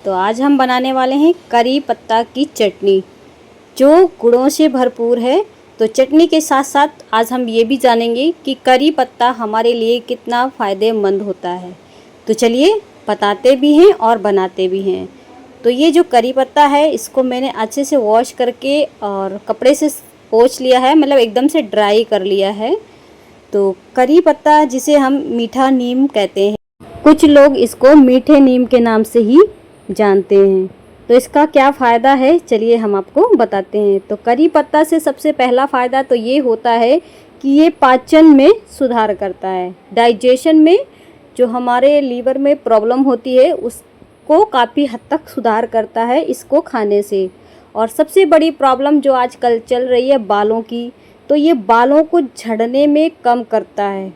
तो आज हम बनाने वाले हैं करी पत्ता की चटनी जो गुणों से भरपूर है। तो चटनी के साथ साथ आज हम ये भी जानेंगे कि करी पत्ता हमारे लिए कितना फ़ायदेमंद होता है। तो चलिए बताते भी हैं और बनाते भी हैं। तो ये जो करी पत्ता है इसको मैंने अच्छे से वॉश करके और कपड़े से पोंछ लिया है, मतलब एकदम से ड्राई कर लिया है। तो करी पत्ता जिसे हम मीठा नीम कहते हैं, कुछ लोग इसको मीठे नीम के नाम से ही जानते हैं। तो इसका क्या फ़ायदा है चलिए हम आपको बताते हैं। तो करी पत्ता से सबसे पहला फ़ायदा तो ये होता है कि ये पाचन में सुधार करता है। डाइजेशन में जो हमारे लीवर में प्रॉब्लम होती है उसको काफ़ी हद तक सुधार करता है इसको खाने से। और सबसे बड़ी प्रॉब्लम जो आजकल चल रही है बालों की, तो ये बालों को झड़ने में कम करता है।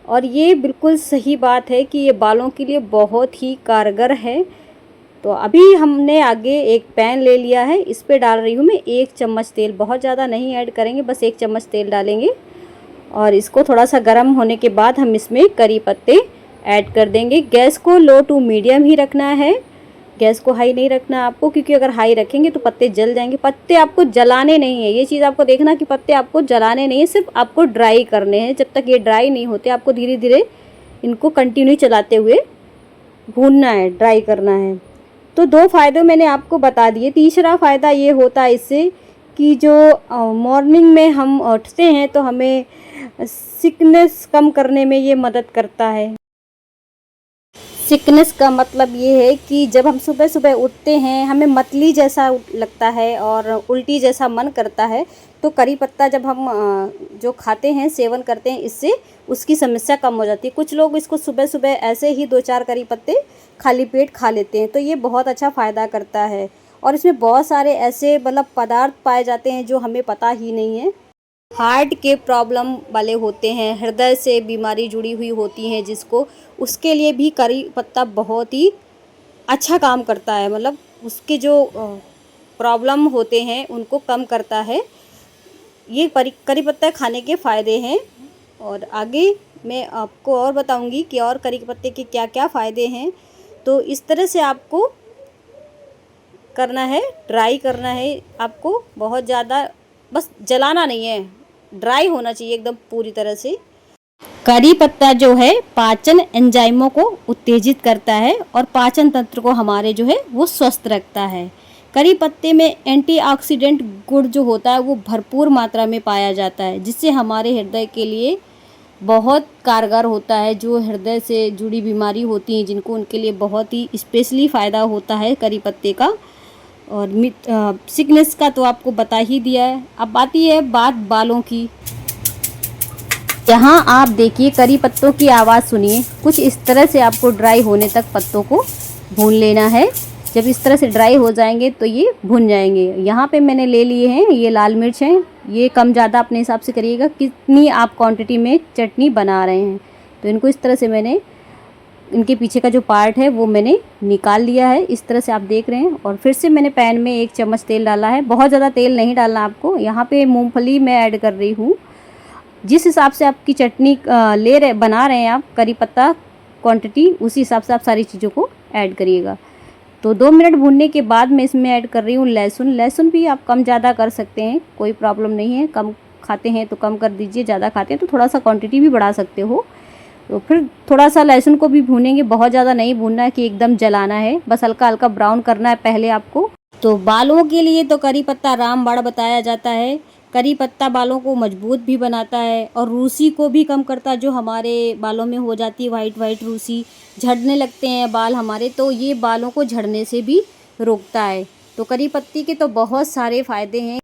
और ये बिल्कुल सही बात है कि ये बालों के लिए बहुत ही कारगर है। तो अभी हमने आगे एक पैन ले लिया है, इस पे डाल रही हूँ मैं 1 चम्मच तेल। बहुत ज़्यादा नहीं ऐड करेंगे, बस 1 चम्मच तेल डालेंगे। और इसको थोड़ा सा गर्म होने के बाद हम इसमें करी पत्ते ऐड कर देंगे। गैस को लो टू मीडियम ही रखना है, गैस को हाई नहीं रखना आपको, क्योंकि अगर हाई रखेंगे तो पत्ते जल जाएंगे। पत्ते आपको जलाने नहीं है, ये चीज़ आपको देखना कि पत्ते आपको जलाने नहीं है, सिर्फ आपको ड्राई करने हैं। जब तक ये ड्राई नहीं होते आपको धीरे धीरे इनको कंटिन्यू चलाते हुए भूनना है, ड्राई करना है। तो 2 फ़ायदे मैंने आपको बता दिए। तीसरा फ़ायदा ये होता है इससे कि जो मॉर्निंग में हम उठते हैं तो हमें सिकनेस कम करने में ये मदद करता है। सिकनेस का मतलब ये है कि जब हम सुबह सुबह उठते हैं हमें मतली जैसा लगता है और उल्टी जैसा मन करता है, तो करी पत्ता जब हम जो खाते हैं, सेवन करते हैं, इससे उसकी समस्या कम हो जाती है। कुछ लोग इसको सुबह सुबह ऐसे ही 2-4 करी पत्ते खाली पेट खा लेते हैं, तो ये बहुत अच्छा फ़ायदा करता है। और इसमें बहुत सारे ऐसे मतलब पदार्थ पाए जाते हैं जो हमें पता ही नहीं है। हार्ट के प्रॉब्लम वाले होते हैं, हृदय से बीमारी जुड़ी हुई होती हैं जिसको, उसके लिए भी करी पत्ता बहुत ही अच्छा काम करता है। मतलब उसके जो प्रॉब्लम होते हैं उनको कम करता है। ये करी पत्ता खाने के फ़ायदे हैं। और आगे मैं आपको और बताऊंगी कि और करी पत्ते के क्या क्या फ़ायदे हैं। तो इस तरह से आपको करना है, ड्राई करना है आपको, बहुत ज़्यादा बस जलाना नहीं है, ड्राई होना चाहिए एकदम पूरी तरह से। करी पत्ता जो है पाचन एंजाइमों को उत्तेजित करता है और पाचन तंत्र को हमारे जो है वो स्वस्थ रखता है। करी पत्ते में एंटीऑक्सीडेंट गुण जो होता है वो भरपूर मात्रा में पाया जाता है, जिससे हमारे हृदय के लिए बहुत कारगर होता है। जो हृदय से जुड़ी बीमारी होती हैं जिनको, उनके लिए बहुत ही स्पेशली फ़ायदा होता है करी पत्ते का। और सिकनेस का तो आपको बता ही दिया है। अब आती है बात बालों की। यहाँ आप देखिए करी पत्तों की आवाज़ सुनिए, कुछ इस तरह से आपको ड्राई होने तक पत्तों को भून लेना है। जब इस तरह से ड्राई हो जाएंगे तो ये भुन जाएंगे। यहाँ पे मैंने ले लिए हैं ये लाल मिर्च हैं, ये कम ज़्यादा अपने हिसाब से करिएगा कितनी आप क्वांटिटी में चटनी बना रहे हैं। तो इनको इस तरह से मैंने, इनके पीछे का जो पार्ट है वो मैंने निकाल लिया है, इस तरह से आप देख रहे हैं। और फिर से मैंने पैन में 1 चम्मच तेल डाला है। बहुत ज़्यादा तेल नहीं डालना आपको। यहाँ पे मूंगफली मैं ऐड कर रही हूँ। जिस हिसाब से आपकी चटनी बना रहे हैं आप करी पत्ता क्वांटिटी, उसी हिसाब से आप सारी चीज़ों को ऐड करिएगा। तो 2 मिनट भूनने के बाद मैं इसमें ऐड कर रही हूँ लहसुन। लहसुन भी आप कम ज़्यादा कर सकते हैं, कोई प्रॉब्लम नहीं है। कम खाते हैं तो कम कर दीजिए, ज़्यादा खाते हैं तो थोड़ा सा क्वांटिटी भी बढ़ा सकते हो। तो फिर थोड़ा सा लहसुन को भी भूनेंगे, बहुत ज़्यादा नहीं भूनना है कि एकदम जलाना है, बस हल्का हल्का ब्राउन करना है पहले आपको। तो बालों के लिए तो करी पत्ता रामबाण बताया जाता है। करी पत्ता बालों को मजबूत भी बनाता है और रूसी को भी कम करता है, जो हमारे बालों में हो जाती है वाइट रूसी, झड़ने लगते हैं बाल हमारे, तो ये बालों को झड़ने से भी रोकता है। तो करी पत्ती के तो बहुत सारे फ़ायदे हैं।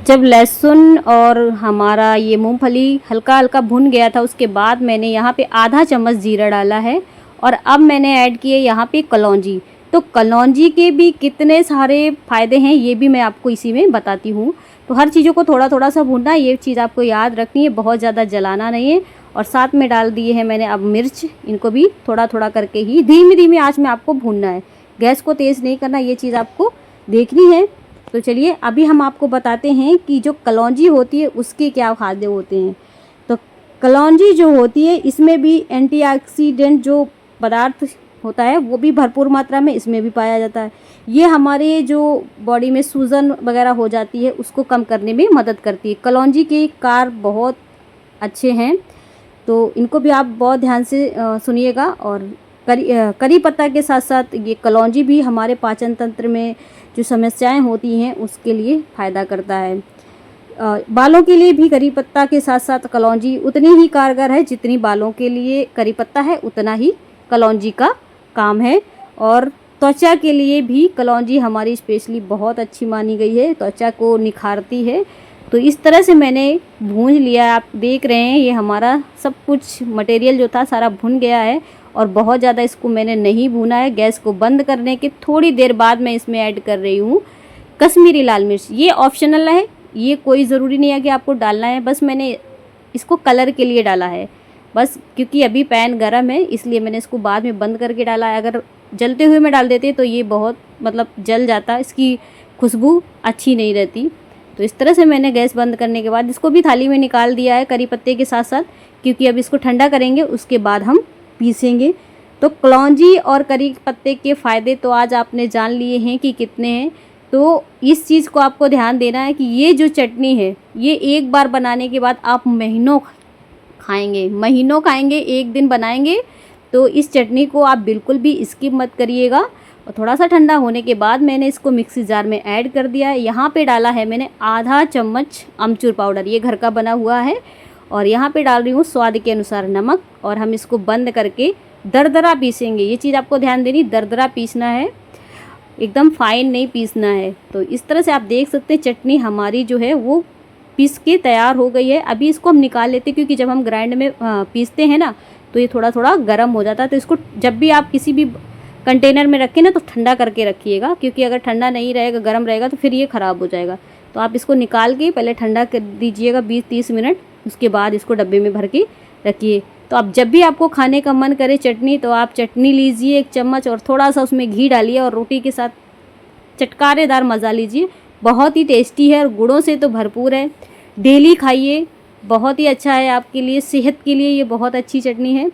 जब लहसुन और हमारा ये मूंगफली हल्का हल्का भुन गया था, उसके बाद मैंने यहाँ पे आधा चम्मच जीरा डाला है। और अब मैंने ऐड किए यहाँ पे कलौंजी। तो कलौंजी के भी कितने सारे फ़ायदे हैं ये भी मैं आपको इसी में बताती हूँ। तो हर चीज़ों को थोड़ा थोड़ा सा भूनना, ये चीज़ आपको याद रखनी है, बहुत ज़्यादा जलाना नहीं है। और साथ में डाल दिए हैं मैंने अब मिर्च, इनको भी थोड़ा थोड़ा करके ही धीमी धीमी आँच में आपको भूनना है, गैस को तेज़ नहीं करना, ये चीज़ आपको देखनी है। तो चलिए अभी हम आपको बताते हैं कि जो कलौंजी होती है उसके क्या फ़ायदे होते हैं। तो कलौंजी जो होती है इसमें भी एंटीऑक्सीडेंट जो पदार्थ होता है वो भी भरपूर मात्रा में इसमें भी पाया जाता है। ये हमारे जो बॉडी में सूजन वगैरह हो जाती है उसको कम करने में मदद करती है। कलौंजी के कार बहुत अच्छे हैं, तो इनको भी आप बहुत ध्यान से सुनिएगा। और करी पत्ता के साथ साथ ये कलौंजी भी हमारे पाचन तंत्र में जो समस्याएं होती हैं उसके लिए फ़ायदा करता है। बालों के लिए भी करी पत्ता के साथ साथ कलौंजी उतनी ही कारगर है जितनी बालों के लिए करी पत्ता है, उतना ही कलौंजी का काम है। और त्वचा के लिए भी कलौंजी हमारी स्पेशली बहुत अच्छी मानी गई है, त्वचा को निखारती है। तो इस तरह से मैंने भून लिया, आप देख रहे हैं ये हमारा सब कुछ मटेरियल जो था सारा भुन गया है। और बहुत ज़्यादा इसको मैंने नहीं भूना है। गैस को बंद करने के थोड़ी देर बाद मैं इसमें ऐड कर रही हूँ कश्मीरी लाल मिर्च। ये ऑप्शनल है, ये कोई ज़रूरी नहीं है कि आपको डालना है, बस मैंने इसको कलर के लिए डाला है बस, क्योंकि अभी पैन गरम है इसलिए मैंने इसको बाद में बंद करके डाला है। अगर जलते हुए मैं डाल देते तो ये बहुत जल जाता, इसकी खुशबू अच्छी नहीं रहती। तो इस तरह से मैंने गैस बंद करने के बाद इसको भी थाली में निकाल दिया है करी पत्ते के साथ साथ, क्योंकि अब इसको ठंडा करेंगे उसके बाद हम पीसेंगे। तो कलौंजी और करी पत्ते के फ़ायदे तो आज आपने जान लिए हैं कि कितने हैं। तो इस चीज़ को आपको ध्यान देना है कि ये जो चटनी है ये एक बार बनाने के बाद आप महीनों खाएंगे। एक दिन बनाएंगे तो इस चटनी को आप बिल्कुल भी स्किप मत करिएगा। और थोड़ा सा ठंडा होने के बाद मैंने इसको मिक्सी जार में ऐड कर दिया है। यहाँ पे डाला है मैंने आधा चम्मच अमचूर पाउडर, ये घर का बना हुआ है। और यहाँ पे डाल रही हूँ स्वाद के अनुसार नमक। और हम इसको बंद करके दरदरा पीसेंगे। ये चीज़ आपको ध्यान देनी, दरदरा पीसना है, एकदम फाइन नहीं पीसना है। तो इस तरह से आप देख सकते हैं चटनी हमारी जो है वो पीस के तैयार हो गई है। अभी इसको हम निकाल लेते हैं, क्योंकि जब हम ग्राइंड में पीसते हैं ना तो ये थोड़ा थोड़ा गर्म हो जाता है। तो इसको जब भी आप किसी भी कंटेनर में रखें ना तो ठंडा करके रखिएगा, क्योंकि अगर ठंडा नहीं रहेगा, गर्म रहेगा तो फिर ये ख़राब हो जाएगा। तो आप इसको निकाल के पहले ठंडा कर दीजिएगा 20-30 मिनट, उसके बाद इसको डब्बे में भर के रखिए। तो अब जब भी आपको खाने का मन करे चटनी, तो आप चटनी लीजिए 1 चम्मच और थोड़ा सा उसमें घी डालिए और रोटी के साथ चटकारेदार मज़ा लीजिए। बहुत ही टेस्टी है और गुणों से तो भरपूर है। डेली खाइए, बहुत ही अच्छा है आपके लिए, सेहत के लिए ये बहुत अच्छी चटनी है।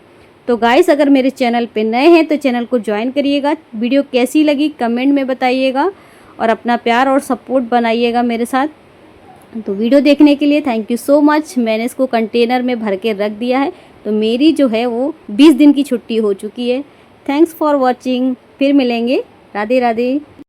तो गाइस, अगर मेरे चैनल पे नए हैं तो चैनल को ज्वाइन करिएगा। वीडियो कैसी लगी कमेंट में बताइएगा और अपना प्यार और सपोर्ट बनाइएगा मेरे साथ। तो वीडियो देखने के लिए थैंक यू सो मच। मैंने इसको कंटेनर में भर के रख दिया है, तो मेरी जो है वो 20 दिन की छुट्टी हो चुकी है। Thanks for watching. फिर मिलेंगे। राधे राधे।